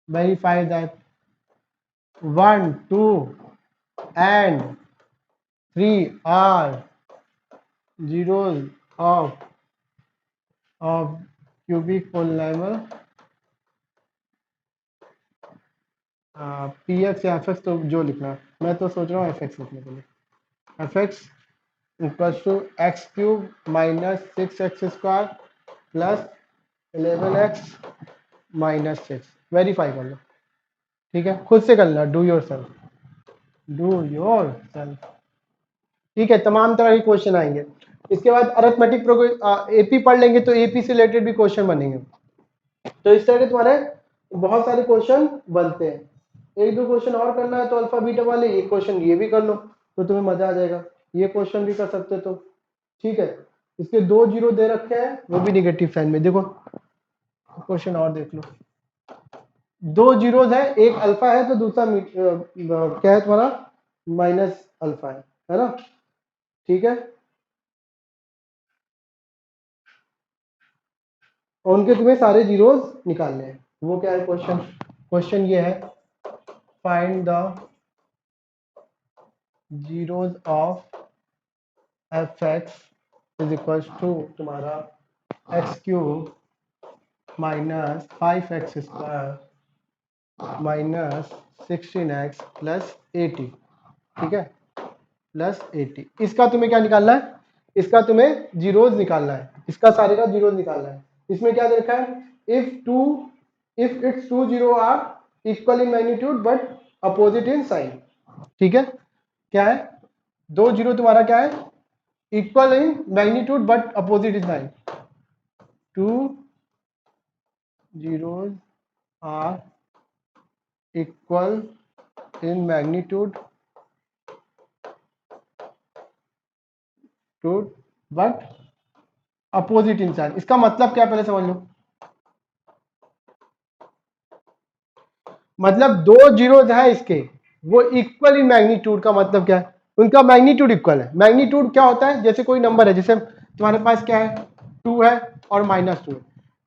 verify that 1 2 and 3 are zeros of cubic polynomial P x या एफ एक्स, तो जो लिखना है, मैं तो सोच रहा हूँ एफ एक्स लिखने के लिए, f x equals to x cube -6x² plus 11x -6, verify कर लो। ठीक है, खुद से कर लेना, do your self, do your self. ठीक है, तमाम तरह के क्वेश्चन आएंगे। इसके बाद अरिथमेटिक एपी पढ़ लेंगे तो एपी से रिलेटेड भी क्वेश्चन बनेंगे। तो इस तरह के तुम्हारे बहुत सारे क्वेश्चन बनते हैं। एक दो क्वेश्चन और करना है तो अल्फा बीटा वाले ये क्वेश्चन ये भी कर लो तो तुम्हें मजा आ जाएगा। ये क्वेश्चन भी कर सकते हो तो ठीक है। इसके 2 जीरो दे रखे हैं, वो भी नेगेटिव साइन में। देखो क्वेश्चन और देख लो, 2 जीरोज है, एक अल्फा है तो दूसरा क्या है तुम्हारा माइनस अल्फा है ना। ठीक है, और उनके तुम्हें सारे जीरोज निकालने हैं। वो क्या है क्वेश्चन? क्वेश्चन ये है, find the zeros of f x is equal to तुम्हारा x cube minus 5x² minus 16x plus 80। ठीक है, प्लस 80। इसका तुम्हें क्या निकालना है? इसका तुम्हें जीरोज निकालना है, इसका सारे का जीरोज निकालना है। इसमें क्या देखा है? If its two zero are equal in magnitude but opposite in sign. ठीक है, क्या है? 2 जीरो तुम्हारा क्या है? Equal in magnitude but opposite in sign. 2 zeros are equal in magnitude to but opposite in sign। इसका मतलब क्या पहले समझ लो। मतलब 2 जीरोज है इसके, वो इक्वल इन मैग्नीट्यूड का मतलब क्या है? उनका मैग्नीट्यूड इक्वल है। मैग्नीट्यूड क्या होता है? जैसे कोई नंबर है, जैसे तुम्हारे पास क्या है 2 है और -2 है,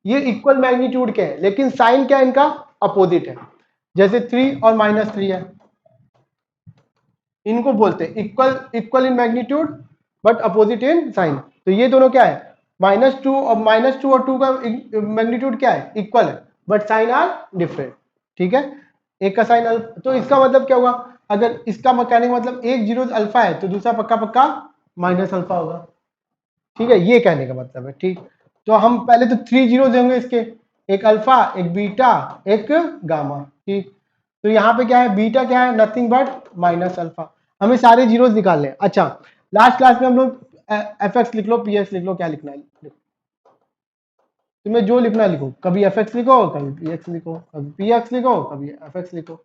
ये इक्वल मैग्नीट्यूड के हैं, लेकिन साइन क्या है इनका? अपोजिट है। जैसे 3 और -3 है, इनको बोलते हैं equal in magnitude but opposite in sign. तो ये दोनों क्या है? -2 और 2 का मैग्नीट्यूड क्या है? इक्वल है, बट साइन आर डिफरेंट। ठीक है, एक का साइन अल्फा, तो इसका मतलब क्या होगा? अगर इसका मैकेनिक मतलब एक जीरो अल्फा है तो दूसरा पक्का पक्का माइनस अल्फा होगा। ठीक है, ये कहने का मतलब है। ठीक, तो हम पहले तो 3 जीरो होंगे इसके, एक अल्फा, एक बीटा, एक गामा। ठीक, तो यहाँ पे क्या है? बीटा क्या है? Nothing but minus alpha. हमें सारे जीरोस निकालने हैं। अच्छा, लास्ट क्लास में हम लोग एफ एक्स लिख लो, पी एक्स लिख लो, क्या लिखना है तुम्हें जो लिखना है लिखो। कभी एफ एक्स लिखो, कभी पी एक्स लिखो, कभी पी एक्स लिखो, कभी एफ एक्स लिखो।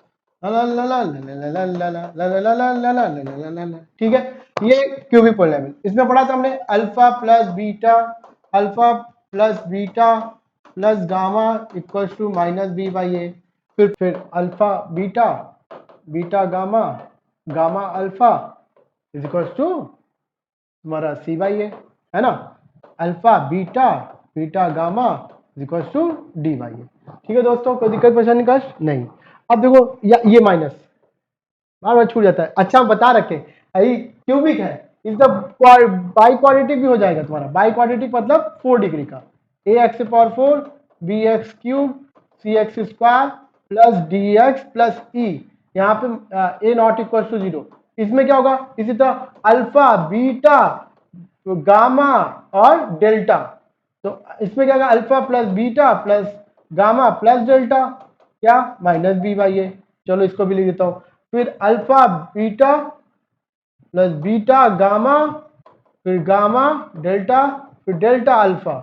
ठीक है, ये क्यूबिक पॉलिनोमियल इसमें पढ़ा था हमने। Alpha plus beta plus gamma equals to -b/a। फिर alpha beta, beta gamma, gamma alpha is equals to तुम्हारा c/a, है ना। Alpha beta beta gamma is equals to d/a। ठीक है दोस्तों, कोई दिक्कत परेशानी कष्ट नहीं। अब देखो ये माइनस बार बार छूट जाता है। अच्छा, हम बता रखे क्यूबिक है, इस बाई क्वाड्रेटिक भी हो जाएगा तुम्हारा। बाई क्वाड्रेटिक मतलब 4 डिग्री का। ax⁴ bx³ cx² plus dx plus e, यहाँ पे a नॉट इक्वल टू 0। इसमें क्या होगा? इसी तरह अल्फा बीटा गामा और डेल्टा, तो इसमें क्या होगा? Alpha plus beta plus gamma plus delta, क्या? -b/a। चलो इसको भी लिख देता हूं। फिर alpha beta plus beta gamma, फिर गामा डेल्टा, फिर डेल्टा अल्फा,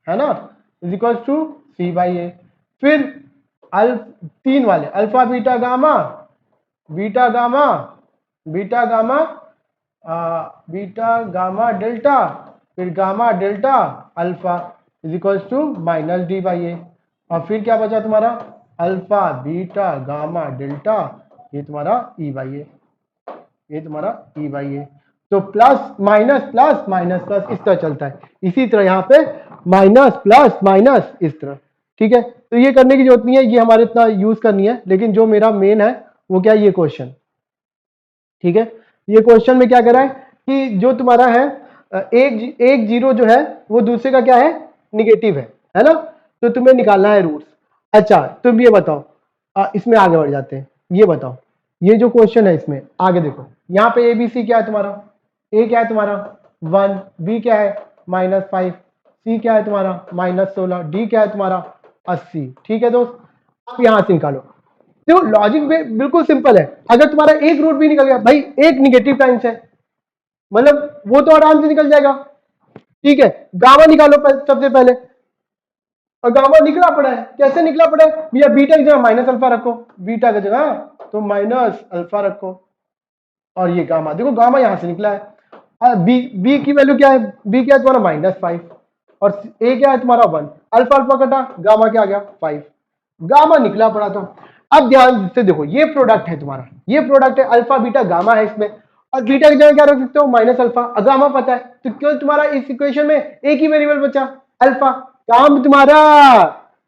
है ना, इज इक्वल टू c/a। फिर तीन वाले alpha beta gamma, beta gamma, beta gamma, beta gamma delta, फिर gamma delta alpha is equal to -d/a। और फिर क्या बचा तुम्हारा? अल्फा बीटा गामा डेल्टा, ये तुम्हारा e/a, ये तुम्हारा e/a। तो plus minus plus minus plus इस तरह चलता है। इसी तरह यहाँ पे माइनस प्लस माइनस इस तरह। ठीक है, तो ये करने की जरूरत नहीं है, ये हमारे इतना यूज करनी है। लेकिन जो मेरा मेन है वो क्या? ये क्वेश्चन। ठीक है, ये क्वेश्चन में क्या कर रहा है कि जो तुम्हारा है एक जीरो जो है वो दूसरे का क्या है? निगेटिव है ना। तो तुम्हें निकालना है रूट्स। अच्छा, तुम ये बताओ, इसमें आगे बढ़ जाते हैं। ये बताओ, ये जो क्वेश्चन है इसमें आगे देखो, यहाँ पे ए बी सी क्या है तुम्हारा? ए क्या है तुम्हारा 1, बी क्या है -5, सी क्या है तुम्हारा -16, डी क्या है तुम्हारा 80। ठीक है दोस्त, आप यहां से निकालो। देखो लॉजिक बिल्कुल सिंपल है। अगर तुम्हारा एक रूट भी निकल गया भाई, एक निगेटिव टाइम्स है, मतलब वो तो आराम से निकल जाएगा। ठीक है, गामा निकालो सबसे पहले, और गामा निकला पड़ा है, कैसे निकला पड़ा है भैया? बीटा की जगह माइनस अल्फा रखो, बीटा की जगह तो माइनस अल्फा रखो, और ये गामा देखो, गामा यहां से निकला है। बी बी की वैल्यू क्या है? बी क्या है तुम्हारा? -5, और ए क्या है तुम्हारा? 1। अल्फा अल्फा कटा, गामा क्या आ गया? 5। गामा निकला पड़ा था। अब ध्यान से देखो, ये प्रोडक्ट है तुम्हारा, ये प्रोडक्ट है, अल्फा बीटा गामा है इसमें, और बीटा की जगह क्या रख सकते हो? Minus alpha. गामा पता है, तो क्यों तुम्हारा इस इक्वेशन में एक ही वेरिएबल बचा, अल्फा। काम तुम्हारा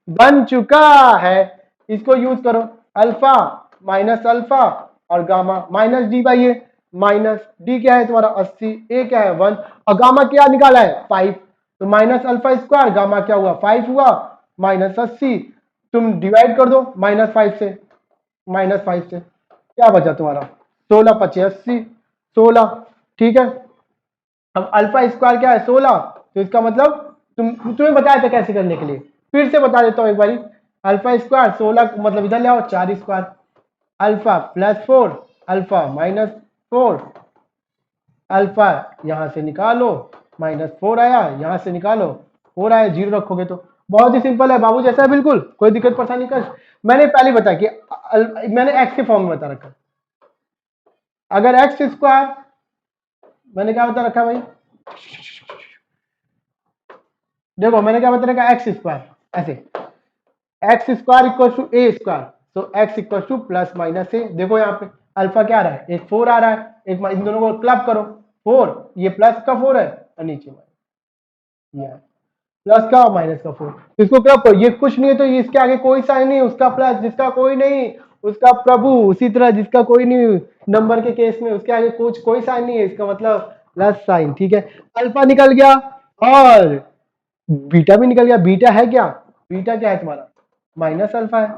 बन चुका है, इसको यूज करो। अल्फा माइनस अल्फा और gamma minus D by A, minus D क्या है तुम्हारा? 80, ए क्या है? 1, और गामा क्या निकाला है? 5। तो माइनस अल्फा स्क्वायर, गामा क्या हुआ? 5 हुआ, -80। तुम डिवाइड कर दो -5 से, -5 से क्या बचा तुम्हारा? 16 × 5 = 80, 16। ठीक है, अब अल्फा स्क्वायर क्या है? 16। तो इसका मतलब तुम्हें बताया था कैसे करने के लिए, फिर से बता देता हूं एक बारी। अल्फा स्क्वायर 16 मतलब इधर ले आओ, 4 स्क्वायर, अल्फा +4, अल्फा -4, अल्फा यहां से निकालो, -4 आया, यहां से निकालो 4 आया, 0 रखोगे तो बहुत ही सिंपल है बाबू, जैसा है बिल्कुल, कोई दिक्कत परेशानी कर। मैंने पहले बताया कि मैंने एक्स के फॉर्म में बता रखा, अगर एक्स स्क्वायर, मैंने क्या बता रखा भाई? देखो मैंने क्या बता रखा? एक्स स्क्वायर ऐसे, x square equal to a square, तो x equal to plus minus a. देखो यहाँ पे अल्फा क्या आ रहा है? एक 4 आ रहा है, एक इन दोनों को क्लब करो, 4, ये प्लस का 4 है और नीचे ये है प्लस का माइनस का 4, इसको क्लब करो, ये कुछ नहीं है तो इसके आगे कोई साइन नहीं, उसका प्लस, जिसका कोई नहीं उसका प्रभु, उसी तरह जिसका कोई नहीं नंबर के केस में उसके आगे कुछ कोई साइन नहीं है, इसका मतलब प्लस साइन। ठीक है, अल्फा निकल गया और बीटा भी निकल गया। बीटा है क्या? बीटा क्या है तुम्हारा? माइनस अल्फा है।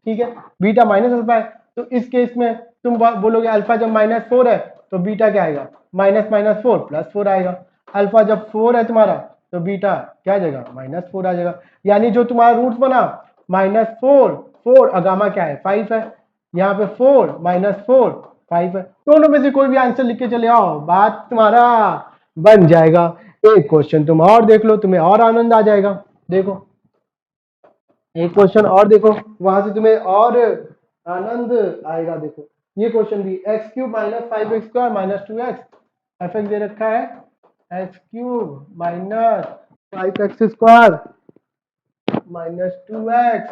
ठीक है, बीटा माइनस अल्फा है, तो इस केस में तुम बोलोगे अल्फा जब -4 है तो बीटा क्या आएगा? -4 +4 आएगा। अल्फा जब 4 है तुम्हारा तो बीटा क्या आ जाएगा? -4 आ जाएगा। यानी जो तुम्हारा रूट्स बना -4, 4 और गामा क्या है? 5 है। यहाँ पे 4 -4 5 है, दोनों में से कोई भी आंसर लिख के चले आओ, बात तुम्हारा बन जाएगा। एक क्वेश्चन तुम और देख लो, तुम्हें और आनंद आ जाएगा। देखो एक क्वेश्चन और देखो, वहां से तुम्हें और आनंद आएगा। देखो ये क्वेश्चन भी, x³ - 5x² - 2x, fx दे रखा है x³ - 5x² - 2x,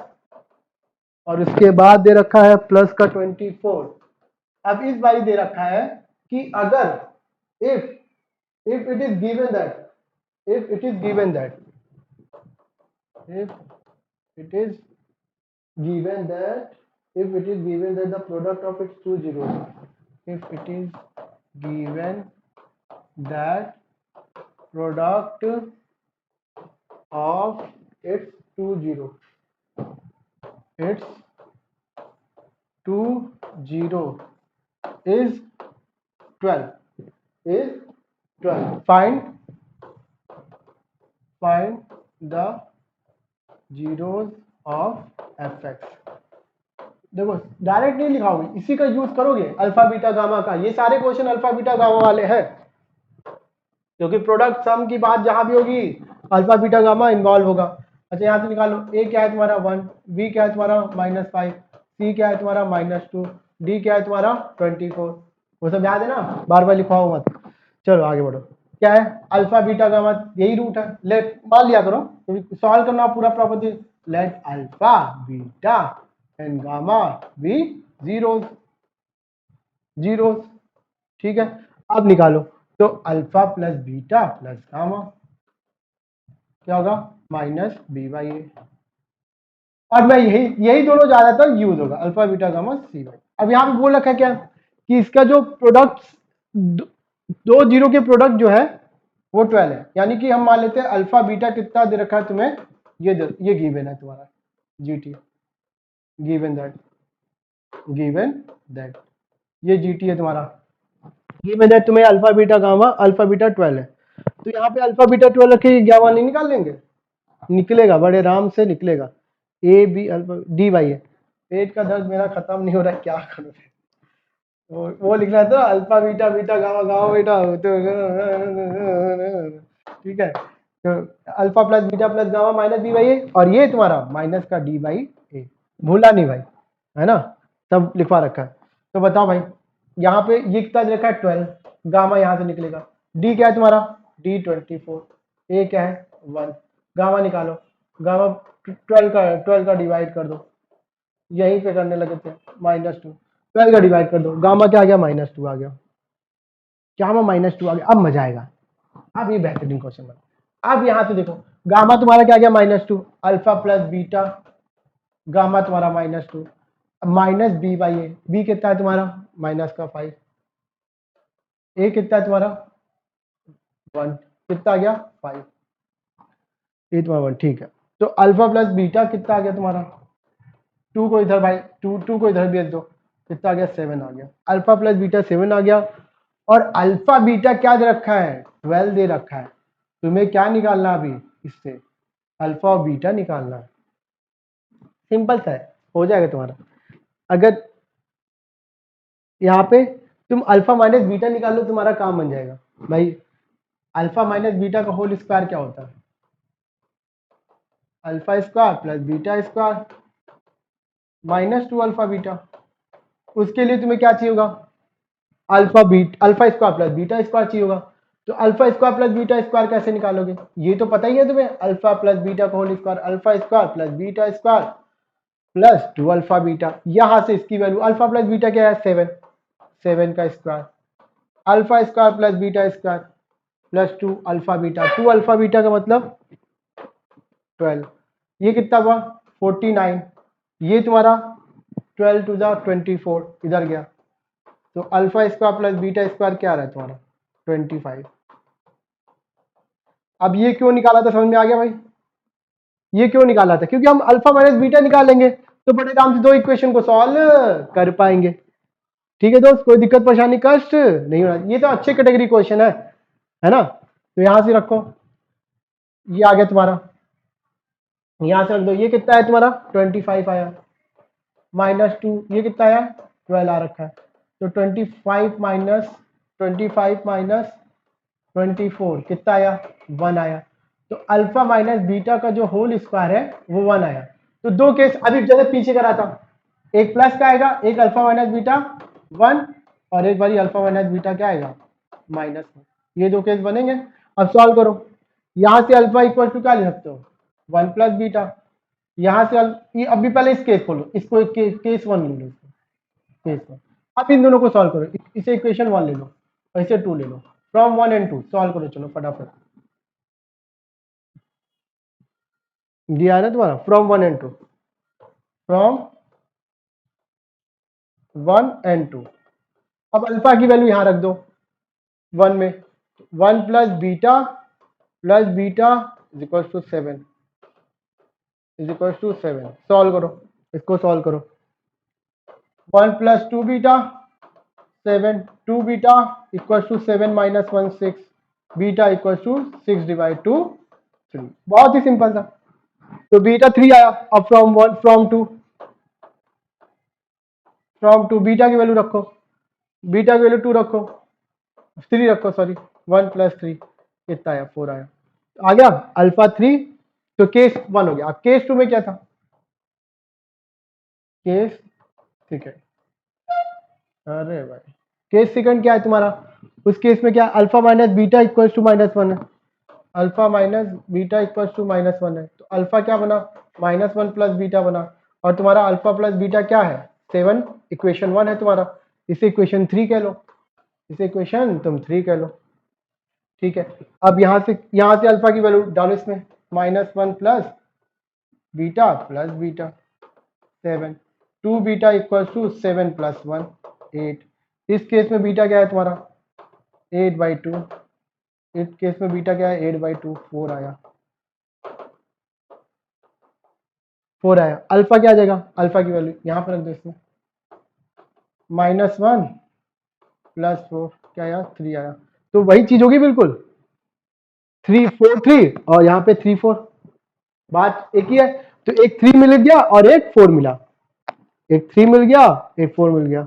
और उसके बाद दे रखा है प्लस का 24। अब इस बारी दे रखा है कि अगर if if it is given that if it is given that if it is given that if it is given that the product of its two zeros, if it is given that product of its two zero, its two zero is 12, is 12, find the zeros of fx। देखो direct नहीं लिखाओगे, इसी का use करोगे, alpha beta gamma का। ये सारे question alpha beta gamma वाले हैं, क्योंकि प्रोडक्ट सम की बात जहां भी होगी अल्फा बीटा गामा इन्वॉल्व होगा। अच्छा यहाँ से निकालो, ए क्या है तुम्हारा? 1, बी क्या है तुम्हारा? -5, सी क्या है तुम्हारा? -2, डी क्या है तुम्हारा? 24। वो सब याद है ना, बार बार लिखवाओ मत। चलो आगे बढ़ो, क्या है? अल्फा बीटा गामा, यही रूट है। लेट मान लिया करो, सॉल्व करना पूरा property, let alpha beta and gamma be zeros, zeros. ठीक है, अब निकालो, तो alpha plus beta plus gamma क्या होगा? -b/a। और मैं यही यही दोनों ज्यादातर यूज होगा, alpha beta gamma c by. अब यहाँ पे बोल रखा है क्या कि इसका जो प्रोडक्ट, दो जीरो के प्रोडक्ट जो है वो 12 है। यानी कि हम मान लेते हैं अल्फा बीटा कितना दे रखा है तुम्हें, ये गिवन है तुम्हारा जीटी, गिवन दैट ये जीटी है तुम्हारा, गिवन दैट तुम्हें alpha beta gamma, alpha beta 12 है। तो यहाँ पे अल्फा बीटा 12 रखे, गामा नहीं निकाल लेंगे? निकलेगा, बड़े आराम से निकलेगा। A B alpha D by है। पेट का दर्द मेरा खत्म नहीं हो रहा है, क्या करूं? वो लिखना था alpha beta beta gamma gamma beta तो ठीक है। तो alpha plus beta plus gamma minus b by a, और ये तुम्हारा माइनस का डी बाई ए, भूला नहीं भाई, है ना, सब लिखवा रखा है। तो बताओ भाई, यहाँ पे ये कितना दे रखा है 12, गामा यहाँ से निकलेगा, डी क्या है तुम्हारा डी 24, ए क्या है 1, गामा निकालो, गामा 12 का डिवाइड कर दो, यहीं पे करने लगे थे -2, 12 का डिवाइड कर दो, गामा क्या आ गया -2 आ गया, गामा -2 आ गया, अब मजा आएगा, अब ये बेहतरीन क्वेश्चन बना। अब यहाँ से देखो, गामा तुम्हारा क्या आ गया -2, अल्फा प्लस बीटा, गामा तुम्हारा -2, minus b by a, b कितना है तुम्हारा माइनस का 5, ए कितना है तुम्हारा 1, कितना आ गया 5, ए तुम्हारा 1, ठीक है। तो अल्फा प्लस बीटा कितना आ गया तुम्हारा, 2 को इधर भाई, 2 को इधर भेज दो, कितना आ गया 7 आ गया, अल्फा प्लस बीटा 7 आ गया। और अल्फा बीटा क्या दे रखा है 12 दे रखा है, तुम्हें क्या निकालना अभी इससे, अल्फा और बीटा निकालना है, सिंपल सा है, हो जाएगा तुम्हारा। अगर यहाँ पे तुम अल्फा माइनस बीटा निकाल लो, तुम्हारा काम बन जाएगा भाई। अल्फा माइनस बीटा का होल स्क्वायर क्या होता है, alpha square plus beta square -2 alpha beta. उसके लिए तुम्हें क्या चाहिए होगा, alpha square plus beta square चाहिए होगा। तो alpha square plus beta square कैसे निकालोगे, ये तो पता ही है तुम्हें, अल्फा प्लस बीटा का whole square, alpha square plus beta square plus 2 alpha beta, यहां से इसकी वैल्यू, अल्फा प्लस बीटा क्या है 7, 7 का square, alpha square plus beta square plus 2 alpha beta, 2 alpha beta का मतलब 12, ये कितना हुआ 49, ये तुम्हारा 12 टू द 24 इधर गया, तो alpha square plus beta square क्या आ रहा है तुम्हारा 25। अब ये क्यों निकाला था, समझ में आ गया भाई, ये क्यों निकाला था, क्योंकि हम अल्फा माइनस बीटा निकालेंगे तो बड़े आराम से दो इक्वेशन को सॉल्व कर पाएंगे। ठीक है दोस्त, कोई दिक्कत परेशानी कष्ट नहीं होना, ये तो अच्छे कैटेगरी क्वेश्चन है ना। तो यहां से रखो, ये आ गया तुम्हारा, यहां से रख दो, ये कितना है तुम्हारा 25 आया, -2 ये कितना आया 12 आ रखा है, तो 25 माइनस 24 कितना आया 1 आया। तो अल्फा माइनस बीटा का जो होल स्क्वायर है वो 1 आया। तो दो केस अभी जैसे पीछे करा था, एक प्लस का आएगा, एक अल्फा माइनस बीटा 1, और एक बारी अल्फा माइनस बीटा क्या आएगा -1, ये दो केस बनेंगे। अब सॉल्व करो, यहां से अल्फा इक्वल टू क्या ले सकते हो 1 प्लस बीटा, यहां से ये अभी पहले इस केस को लो, इसको केस 1 ले लो, केस 1। अब इन दोनों को सॉल्व करो, इसे इक्वेशन 1 ले लो और इसे 2 ले लो, फ्रॉम 1 एंड 2 सॉल्व करो, चलो फटाफट, दिया है ना तुम्हारा फ्रॉम 1 एंड 2, फ्रॉम 1 एंड 2। अब अल्फा की वैल्यू यहां रख दो 1 में, 1 plus beta is equal to 7, is equal to 7, solve करो, इसको सॉल्व करो, 1 plus 2 beta 7, 2 beta equal to 7 minus 1 6, beta equal to 6 divide two 3, बहुत ही सिंपल था। तो बीटा 3 आया। अब फ्रॉम टू बीटा की वैल्यू रखो, बीटा की वैल्यू 2 रखो, 3 रखो, सॉरी 1 प्लस 3 कितना आया 4 आया, आ गया अल्फा 3। तो केस 1 हो गया। अब केस 2 में क्या था, केस, ठीक है, अरे भाई केस सेकंड क्या है तुम्हारा, उस केस में क्या alpha minus beta equal to -1 है, alpha minus beta equal to -1 है, तो अल्फा क्या बना -1 प्लस बीटा बना, और तुम्हारा अल्फा प्लस बीटा क्या है 7, इक्वेशन 1 है तुम्हारा, इसे इक्वेशन 3 कह लो, इसे इक्वेशन तुम 3 कह लो। ठीक है, अब यहां से अल्फा की वैल्यू डालो इसमें, -1 plus beta 7, 2 beta equal to 7 plus 1 8, इस केस में बीटा क्या है तुम्हारा 8/2, इस केस में बीटा क्या है 8/2, 4 आया, 4 आया। अल्फा क्या आ जाएगा, अल्फा की वैल्यू यहां पर रख दो इसमें, -1 प्लस 4 क्या आया 3 आया, तो वही चीज होगी बिल्कुल 3 4 3, और यहाँ पे 3 4, बात एक ही है। तो एक 3 मिल गया और एक 4 मिला, एक 3 मिल गया एक 4 मिल गया,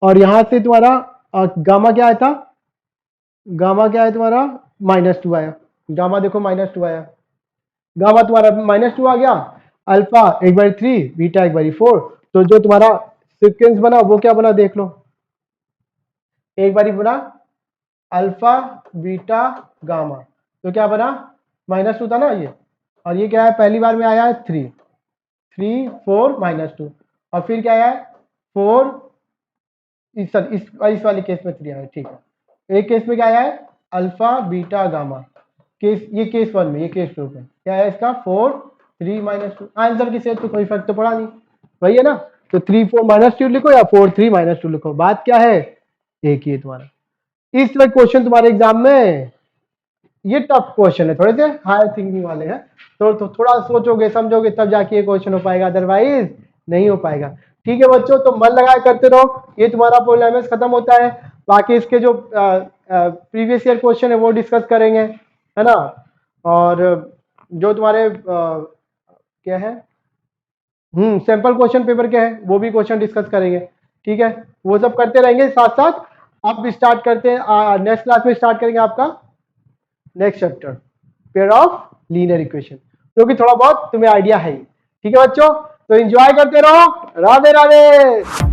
और यहां से तुम्हारा गामा क्या आया था, गामा क्या है तुम्हारा -2 आया, गामा देखो -2 आया, गामा तुम्हारा -2 आ गया, अल्फा 1/3 बीटा 1/4, तो जो तुम्हारा सीक्वेंस बना वो क्या बना देख लो, एक बारी बना अल्फा बीटा गामा, तो क्या बना -2 था ना ये, और ये क्या है पहली बार में आया है 3 3 4 -2, और फिर क्या आया है 4, इस वाले केस में 3 आया, ठीक है। एक केस में क्या आया है अल्फा बीटा गामा, केस ये केस 1 में, ये केस 2 में क्या है इसका 4 3 -2, आंसर की सेट तो कोई फर्क तो पड़ा नहीं, वही है ना, तो 3 4 -2 लिखो या 4 3 -2 लिखो, बात क्या है एक ही है तुम्हारा। इस तरह क्वेश्चन तुम्हारे एग्जाम में, ये टफ क्वेश्चन है, थोड़े से हायर थिंकिंग वाले हैं, तो थोड़ा सोचोगे समझोगे तब जाके ये क्वेश्चन हो पाएगा, अदरवाइज नहीं हो पाएगा। ठीक है बच्चों, तो मन लगाए करते रहो, ये तुम्हारा प्रोग्राम खत्म होता है, बाकी इसके जो प्रीवियस ईयर क्वेश्चन है वो डिस्कस करेंगे, है ना, और जो तुम्हारे क्या है सैंपल क्वेश्चन पेपर के हैं वो भी क्वेश्चन डिस्कस करेंगे, ठीक है, वो सब करते रहेंगे साथ साथ। अब स्टार्ट करते हैं, नेक्स्ट क्लास में स्टार्ट करेंगे आपका next chapter pair of linear equation, जो कि थोड़ा बहुत तुम्हें आइडिया है, ठीक है बच्चों, तो एंजॉय करते रहो, राधे राधे।